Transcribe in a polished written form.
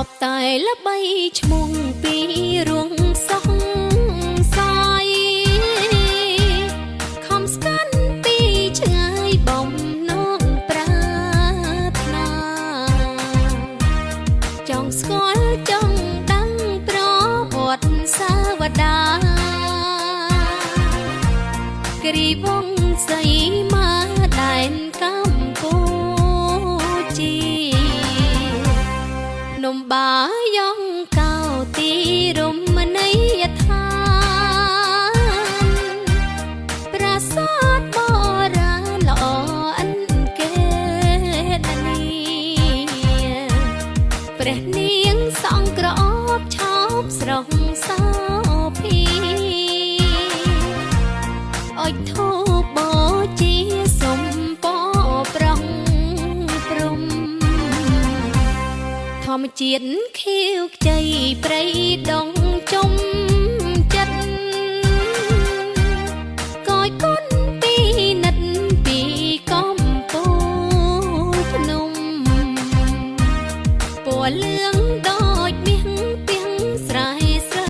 บតែល្បីឈ្មោះពីរួងសោះសាយខំស្គាល់ពីឆ្ងាយបំណងប្រាថ្នាចង់ស្គាល់ចង់ដឹងប្រវត្តិសាវតាគ្រីវងសីមាដែនកម្ពុជានំបាយងកៅទីរមណីយដ្ឋានប្រាសាទបុរាណល្អអិនកេតនីព្រះនាងសង្ក្រអូបឆោបស្រងសោភីអុជធូបបូជាសុំពរប្រងព្រំធម្មជាតិខៀវខ្ចីព្រៃដងជុំចិត្តកយគុណពីនិតពីកំពូលភ្នំពណ៌លឿងដ